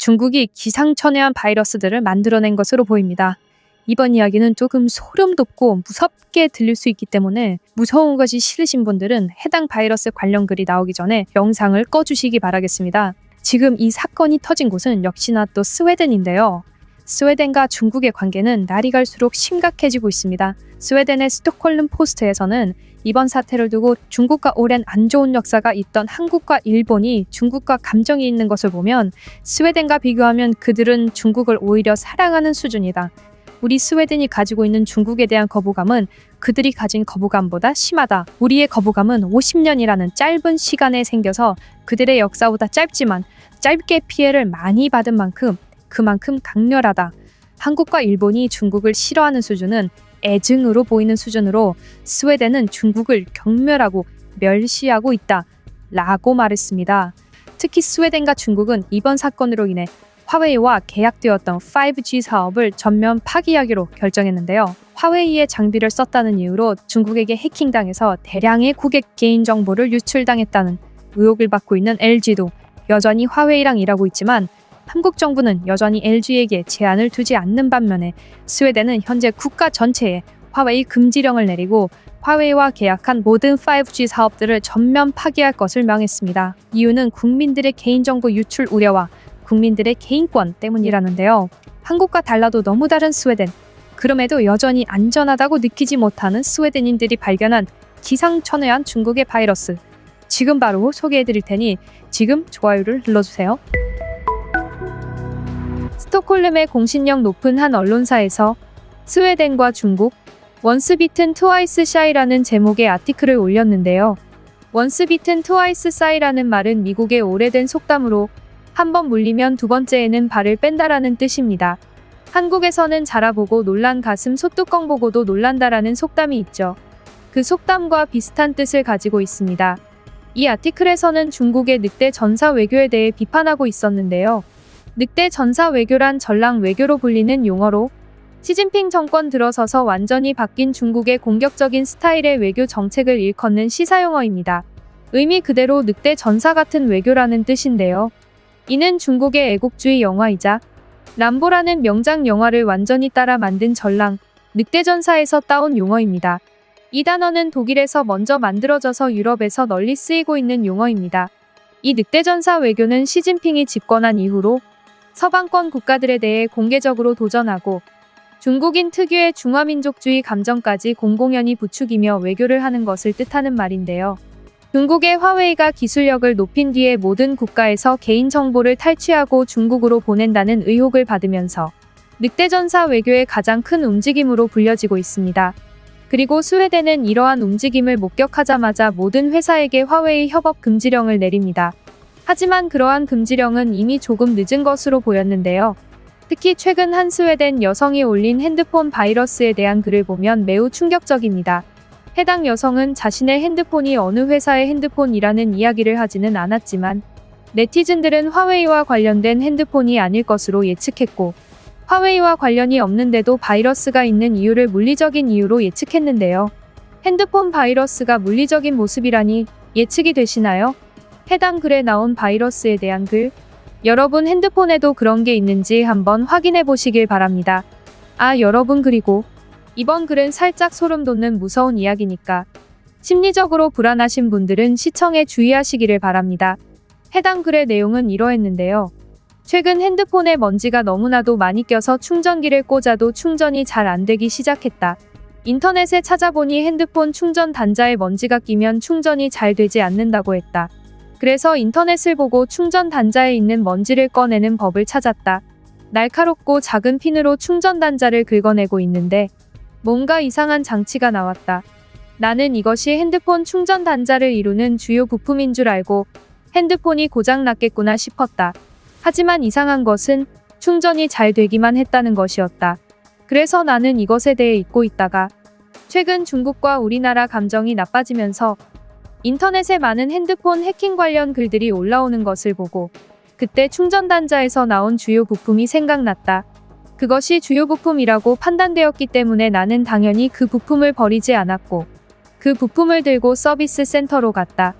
중국이 기상천외한 바이러스들을 만들어낸 것으로 보입니다. 이번 이야기는 조금 소름 돋고 무섭게 들릴 수 있기 때문에 무서운 것이 싫으신 분들은 해당 바이러스 관련 글이 나오기 전에 영상을 꺼주시기 바라겠습니다. 지금 이 사건이 터진 곳은 역시나 또 스웨덴인데요. 스웨덴과 중국의 관계는 날이 갈수록 심각해지고 있습니다. 스웨덴의 스톡홀름 포스트에서는 이번 사태를 두고 중국과 오랜 안 좋은 역사가 있던 한국과 일본이 중국과 감정이 있는 것을 보면 스웨덴과 비교하면 그들은 중국을 오히려 사랑하는 수준이다. 우리 스웨덴이 가지고 있는 중국에 대한 거부감은 그들이 가진 거부감보다 심하다. 우리의 거부감은 50년이라는 짧은 시간에 생겨서 그들의 역사보다 짧지만 짧게 피해를 많이 받은 만큼 그만큼 강렬하다. 한국과 일본이 중국을 싫어하는 수준은 애증으로 보이는 수준으로 스웨덴은 중국을 경멸하고 멸시하고 있다. 라고 말했습니다. 특히 스웨덴과 중국은 이번 사건으로 인해 화웨이와 계약되었던 5G 사업을 전면 파기하기로 결정했는데요. 화웨이의 장비를 썼다는 이유로 중국에게 해킹당해서 대량의 고객 개인정보를 유출당했다는 의혹을 받고 있는 LG도 여전히 화웨이랑 일하고 있지만 한국 정부는 여전히 LG에게 제한을 두지 않는 반면에 스웨덴은 현재 국가 전체에 화웨이 금지령을 내리고 화웨이와 계약한 모든 5G 사업들을 전면 파기할 것을 명했습니다. 이유는 국민들의 개인정보 유출 우려와 국민들의 개인권 때문이라는데요. 한국과 달라도 너무 다른 스웨덴. 그럼에도 여전히 안전하다고 느끼지 못하는 스웨덴인들이 발견한 기상천외한 중국의 바이러스. 지금 바로 소개해드릴 테니 지금 좋아요를 눌러주세요. 스톡홀름의 공신력 높은 한 언론사에서 스웨덴과 중국, 원스 비튼 트와이스 샤이라는 제목의 아티클을 올렸는데요. 원스 비튼 트와이스 사이라는 말은 미국의 오래된 속담으로 한 번 물리면 두 번째에는 발을 뺀다라는 뜻입니다. 한국에서는 자라보고 놀란 가슴 소뚜껑 보고도 놀란다라는 속담이 있죠. 그 속담과 비슷한 뜻을 가지고 있습니다. 이 아티클에서는 중국의 늑대 전사 외교에 대해 비판하고 있었는데요. 늑대 전사 외교란 전랑 외교로 불리는 용어로 시진핑 정권 들어서서 완전히 바뀐 중국의 공격적인 스타일의 외교 정책을 일컫는 시사용어입니다. 의미 그대로 늑대 전사 같은 외교라는 뜻인데요. 이는 중국의 애국주의 영화이자 람보라는 명작 영화를 완전히 따라 만든 전랑, 늑대전사에서 따온 용어입니다. 이 단어는 독일에서 먼저 만들어져서 유럽에서 널리 쓰이고 있는 용어입니다. 이 늑대전사 외교는 시진핑이 집권한 이후로 서방권 국가들에 대해 공개적으로 도전하고 중국인 특유의 중화민족주의 감정까지 공공연히 부추기며 외교를 하는 것을 뜻하는 말인데요. 중국의 화웨이가 기술력을 높인 뒤에 모든 국가에서 개인정보를 탈취하고 중국으로 보낸다는 의혹을 받으면서 늑대전사 외교의 가장 큰 움직임으로 불려지고 있습니다. 그리고 스웨덴은 이러한 움직임을 목격하자마자 모든 회사에게 화웨이 협업 금지령을 내립니다. 하지만 그러한 금지령은 이미 조금 늦은 것으로 보였는데요. 특히 최근 한 스웨덴 여성이 올린 핸드폰 바이러스에 대한 글을 보면 매우 충격적입니다. 해당 여성은 자신의 핸드폰이 어느 회사의 핸드폰이라는 이야기를 하지는 않았지만 네티즌들은 화웨이와 관련된 핸드폰이 아닐 것으로 예측했고 화웨이와 관련이 없는데도 바이러스가 있는 이유를 물리적인 이유로 예측했는데요. 핸드폰 바이러스가 물리적인 모습이라니 예측이 되시나요? 해당 글에 나온 바이러스에 대한 글, 여러분 핸드폰에도 그런 게 있는지 한번 확인해 보시길 바랍니다. 여러분 그리고 이번 글은 살짝 소름 돋는 무서운 이야기니까 심리적으로 불안하신 분들은 시청에 주의하시기를 바랍니다. 해당 글의 내용은 이러했는데요. 최근 핸드폰에 먼지가 너무나도 많이 껴서 충전기를 꽂아도 충전이 잘 안 되기 시작했다. 인터넷에 찾아보니 핸드폰 충전 단자에 먼지가 끼면 충전이 잘 되지 않는다고 했다. 그래서 인터넷을 보고 충전 단자에 있는 먼지를 꺼내는 법을 찾았다. 날카롭고 작은 핀으로 충전 단자를 긁어내고 있는데 뭔가 이상한 장치가 나왔다. 나는 이것이 핸드폰 충전 단자를 이루는 주요 부품인 줄 알고 핸드폰이 고장났겠구나 싶었다. 하지만 이상한 것은 충전이 잘 되기만 했다는 것이었다. 그래서 나는 이것에 대해 잊고 있다가 최근 중국과 우리나라 감정이 나빠지면서 인터넷에 많은 핸드폰 해킹 관련 글들이 올라오는 것을 보고 그때 충전 단자에서 나온 주요 부품이 생각났다. 그것이 주요 부품이라고 판단되었기 때문에 나는 당연히 그 부품을 버리지 않았고 그 부품을 들고 서비스 센터로 갔다.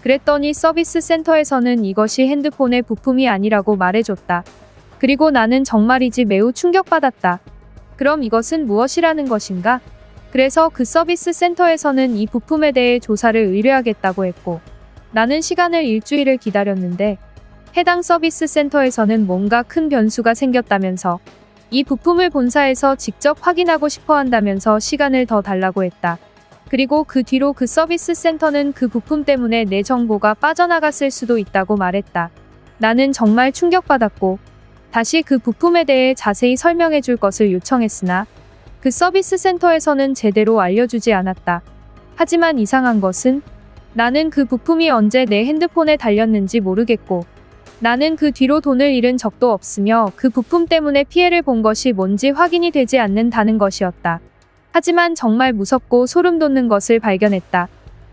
그랬더니 서비스 센터에서는 이것이 핸드폰의 부품이 아니라고 말해줬다. 그리고 나는 정말이지 매우 충격받았다. 그럼 이것은 무엇이라는 것인가? 그래서 그 서비스 센터에서는 이 부품에 대해 조사를 의뢰하겠다고 했고, 나는 시간을 일주일을 기다렸는데 해당 서비스 센터에서는 뭔가 큰 변수가 생겼다면서 이 부품을 본사에서 직접 확인하고 싶어 한다면서 시간을 더 달라고 했다. 그리고 그 뒤로 그 서비스 센터는 그 부품 때문에 내 정보가 빠져나갔을 수도 있다고 말했다. 나는 정말 충격받았고 다시 그 부품에 대해 자세히 설명해 줄 것을 요청했으나 그 서비스 센터에서는 제대로 알려주지 않았다. 하지만 이상한 것은 나는 그 부품이 언제 내 핸드폰에 달렸는지 모르겠고 나는 그 뒤로 돈을 잃은 적도 없으며 그 부품 때문에 피해를 본 것이 뭔지 확인이 되지 않는다는 것이었다. 하지만 정말 무섭고 소름 돋는 것을 발견했다.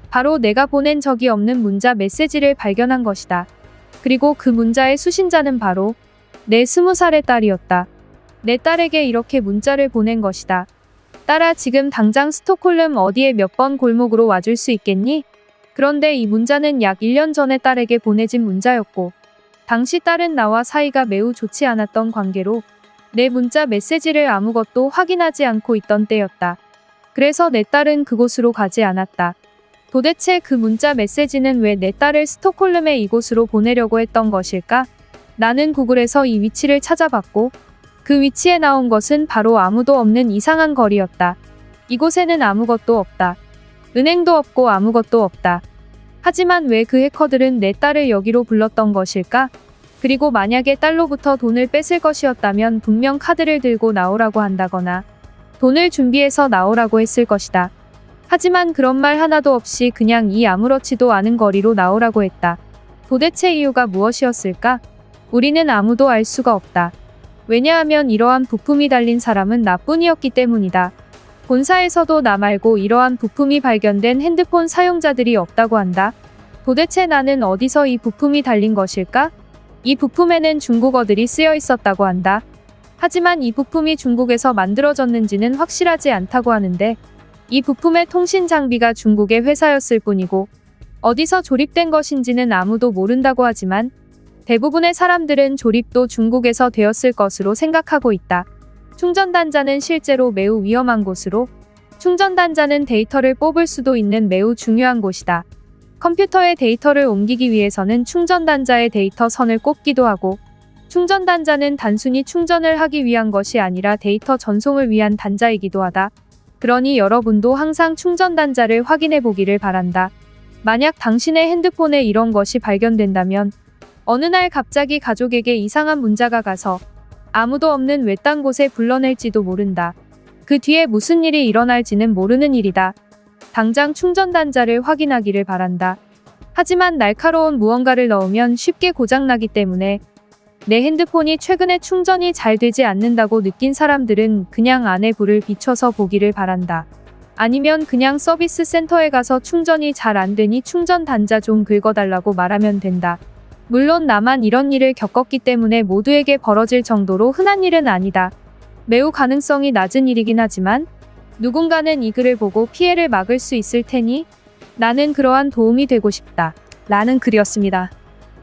바로 내가 보낸 적이 없는 문자 메시지를 발견한 것이다. 그리고 그 문자의 수신자는 바로 내 20살의 딸이었다. 내 딸에게 이렇게 문자를 보낸 것이다. 딸아, 지금 당장 스톡홀름 어디에 몇 번 골목으로 와줄 수 있겠니? 그런데 이 문자는 약 1년 전에 딸에게 보내진 문자였고 당시 딸은 나와 사이가 매우 좋지 않았던 관계로 내 문자 메시지를 아무것도 확인하지 않고 있던 때였다. 그래서 내 딸은 그곳으로 가지 않았다. 도대체 그 문자 메시지는 왜 내 딸을 스톡홀름의 이곳으로 보내려고 했던 것일까? 나는 구글에서 이 위치를 찾아봤고 그 위치에 나온 것은 바로 아무도 없는 이상한 거리였다. 이곳에는 아무것도 없다. 은행도 없고 아무것도 없다. 하지만 왜 그 해커들은 내 딸을 여기로 불렀던 것일까? 그리고 만약에 딸로부터 돈을 뺏을 것이었다면 분명 카드를 들고 나오라고 한다거나 돈을 준비해서 나오라고 했을 것이다. 하지만 그런 말 하나도 없이 그냥 이 아무렇지도 않은 거리로 나오라고 했다. 도대체 이유가 무엇이었을까? 우리는 아무도 알 수가 없다. 왜냐하면 이러한 부품이 달린 사람은 나뿐이었기 때문이다. 본사에서도 나 말고 이러한 부품이 발견된 핸드폰 사용자들이 없다고 한다. 도대체 나는 어디서 이 부품이 달린 것일까? 이 부품에는 중국어들이 쓰여 있었다고 한다. 하지만 이 부품이 중국에서 만들어졌는지는 확실하지 않다고 하는데 이 부품의 통신 장비가 중국의 회사였을 뿐이고 어디서 조립된 것인지는 아무도 모른다고 하지만 대부분의 사람들은 조립도 중국에서 되었을 것으로 생각하고 있다. 충전단자는 실제로 매우 위험한 곳으로 충전단자는 데이터를 뽑을 수도 있는 매우 중요한 곳이다. 컴퓨터의 데이터를 옮기기 위해서는 충전단자의 데이터 선을 꼽기도 하고 충전단자는 단순히 충전을 하기 위한 것이 아니라 데이터 전송을 위한 단자이기도 하다. 그러니 여러분도 항상 충전단자를 확인해 보기를 바란다. 만약 당신의 핸드폰에 이런 것이 발견된다면 어느 날 갑자기 가족에게 이상한 문자가 가서 아무도 없는 외딴 곳에 불러낼지도 모른다. 그 뒤에 무슨 일이 일어날지는 모르는 일이다. 당장 충전단자를 확인하기를 바란다. 하지만 날카로운 무언가를 넣으면 쉽게 고장나기 때문에 내 핸드폰이 최근에 충전이 잘 되지 않는다고 느낀 사람들은 그냥 안에 불을 비춰서 보기를 바란다. 아니면 그냥 서비스 센터에 가서 충전이 잘 안 되니 충전 단자 좀 긁어달라고 말하면 된다. 물론 나만 이런 일을 겪었기 때문에 모두에게 벌어질 정도로 흔한 일은 아니다. 매우 가능성이 낮은 일이긴 하지만 누군가는 이 글을 보고 피해를 막을 수 있을 테니 나는 그러한 도움이 되고 싶다. 라는 글이었습니다.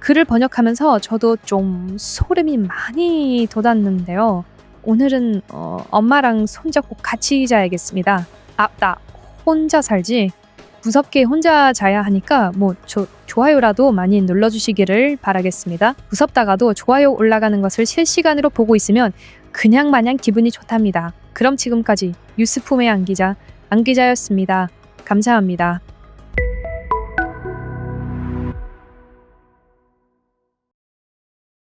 글을 번역하면서 저도 좀 소름이 많이 돋았는데요. 오늘은 엄마랑 손잡고 같이 자야겠습니다. 나 혼자 살지? 무섭게 혼자 자야 하니까 좋아요라도 많이 눌러주시기를 바라겠습니다. 무섭다가도 좋아요 올라가는 것을 실시간으로 보고 있으면 그냥 마냥 기분이 좋답니다. 그럼 지금까지 뉴스품의 안기자였습니다. 감사합니다.